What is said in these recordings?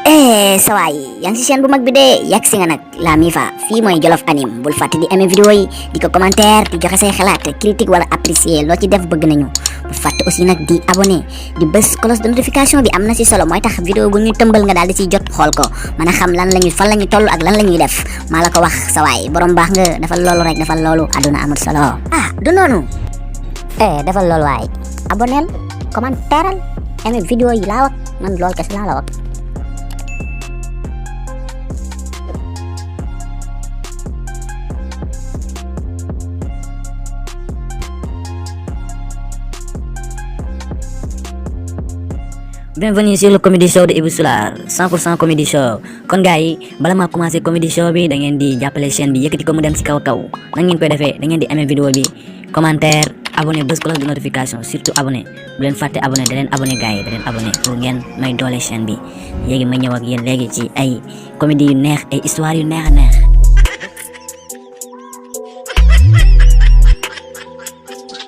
Sawaay yaa ngi si chaîne bu mag bi de yàgg si nga nag la Mifa fii mooy Jolof Anime bul fàtte di aimer vidéo yi di ko commentaire di joxe say xalaat critique wala apprécier loo ci def bëgg nañu bul fàtte aussi nag di abonné di bës cloche de notification bi am na si solo mooy tax vidéo bu ñu tëmbal nga daal di ciy jot xool ko mën a xam lan lañu fan lañu toll ak lan la ñuy def maa la ko wax sawaay borom baax nga defal loolu rek defal loolu aduna amul solo du noonu defal loolu waay abonneel commentaire aimer vidéo yi laa wax man loolu kese laa la wax. Bienvenue sur le comedy show de Ibou Soulard 100% comedy show kon gars yi bala maa commencé comedy show bi da ngeen di jàppale chaîne bi yëkkati ko mu dem si kaw kaw nan ngeen koy defee da ngeen di aimer vidéo bi commentaire abonné bës cloche de notification surtout abonné bu leen fàtte abonné da leen abonné gars yi da leen abonné pour ngeen may doole chaîne bi léegi ma ñëw ak yéen léegi ci ay comédie yu neex ay histoire yu neex a neex.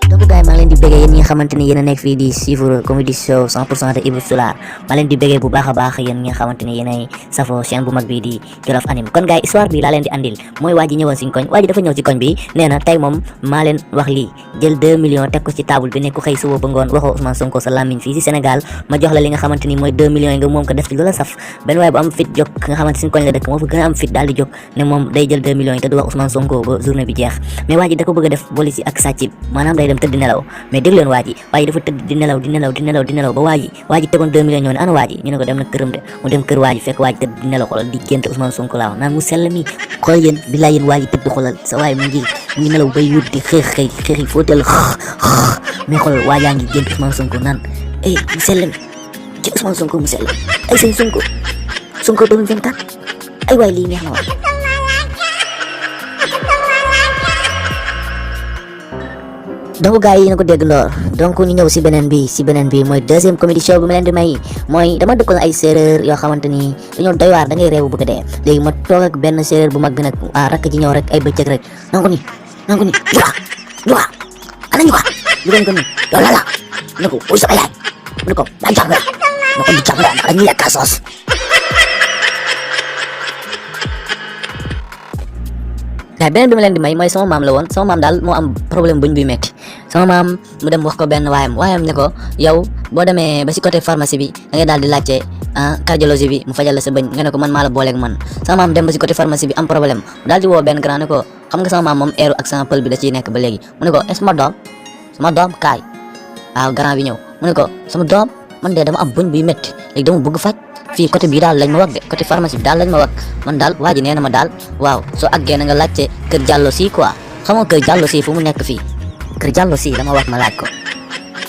donc gars yi maa leen di bëggee yéen ñi nga xamante ni yéen a nekk fii di suivre comedy show 100% de Ibou Soulard maa leen di bëggee bu baax a baax yéen ñi nga xamante ni yéen ay safo chaîne bu mag bi di Jolof Anime kon gars yi histoire bi laa leen di andil mooy waa ji ñëwoon si koñ waa ji dafa ñëw ci koñ bi nee na tey moom maa leen wax lii jël 2 millions teg ko ci table bi ne ku xëy suba ba ngoon waxoo Ousmane Sonko sa làmmiñ fii si Sénégal ma jox la li nga xamante ni mooy 2 millions yi nga moom ko def ci lu la saf benn waaye bu am fit jóg nga xamante si koñ la dëkk moo fa gën a am fit daal di jóg ne moom day jël 2 millions yi te du wax Ousmane Sonko ba journée bi jeex mais waa ji da ko bëgg a def boole si ak sàcc maanaam day dem tëdd nelaw mais dégg leen waa ji dafa tëdd di nelaw ba waa ji tegoon 2 millions ñëw ne ana waa ji ñu ne ko dem na këram de mu dem kër waa ji fekk waa ji tëdd di nelaw xoolal di gént Ousmane Sonko laaw naan mu sell mi xool yéen billaay yéen waa ji tëdd xoolal sa waay mu ngi nelaw bay yut di xeex footel mais xoolal waa jaa ngi gént Ousmane Sonko naan mu sell mi ci Ousmane Sonko mu sell ay sëñ Sonko 2024 ay waay lii neex na waay. donc gars yi yéen a ko dégg lool donc ñu ñëw si beneen bi mooy deuxième comédie show bi ma leen di may mooy dama dëkkoon ay séeréer yoo xamante ni dañoo doy waar da ngay réew bëgg a dee léegi ma toog ak benn séeréer bu mag bi nag rakk ji ñëw rek ay bëccëg rek nangu ni juwa ana ñu ko ni yow la ne ko uy sama yaay mu ne ko daa jàng ne ko di jàng ndax dañuy lekk soos waaye beneen bi ma leen di may mooy sama maam la woon sama maam daal moo am problème buñ buy metti sama maam mu dem wax ko benn waayam ne ko yow boo demee ba si côté pharmacie bi da ngay daal di laajte cardiologie bi mu fajal la sa bëñ nga ne ko man maa la booleeg man sama maam dem ba si côté pharmacie bi am problème mu daal di woo benn grand ne ko xam nga sama maam moom eeru ak sama pël bi da ciy nekk ba léegi mu ne ko est-ce sama doom kaay waaw grand bi ñëw mu ne ko sama doom man de dama am bëñ buy metti léegi dama bëgg faj fii côté bii daal lañ ma wax de côté pharmacie bi daal lañ ma wax man daal waa ji nee na ma daal waaw soo àggee na nga laajte kër Diallo si quoi xam nga kër Diallo si fu mu nekk fii kër Diallo si dama wax ma laaj ko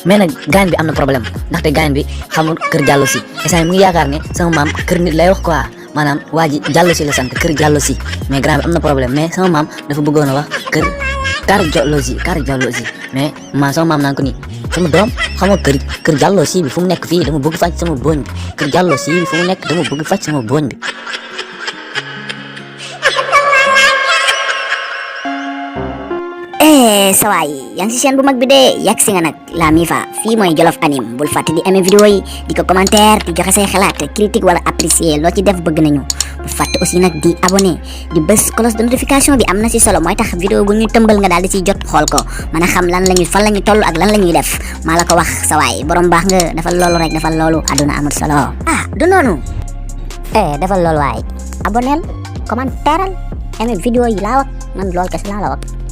mais nag gaañ bi am na problème ndaxte gaañ bi xamul kër Diallo si instant mu ngi yaakaar ne sama maam kër nit lay wax quoi maanaam waa ji Diallo si la sant kër Diallo si mais grand bi am na problème mais sama maam dafa bëggoon a wax kër cardiologie mais sama maam naan ko ni sama doom xam nga kër Diallo si bi fu mu nekk fii dama bëgg faj sama booñ bi kër Diallo si bi fu mu nekk dama bëgg faj sama booñ bi. Sawaay yaa ngi si chaîne bu mag bi de yàgg si nga nag la Mifa fii mooy Jolof Anime bul fàtte di aimer vidéo yi di ko commentaire di joxe say xalaat critique wala apprécier loo ci def bëgg nañu bul fàtte aussi nag di abonné di bës cloche de notification bi am na si solo mooy tax vidéo bu ñu tëmbal nga daal di ciy jot xool ko mën a xam fan lañu toll ak lan la ñuy def maa la ko wax sawaay borom baax nga defal loolu rek defal loolu aduna amul solo du noonu defal loolu waay abonneel commentaire aimer vidéo yi laa wax man loolu kese laa la wax.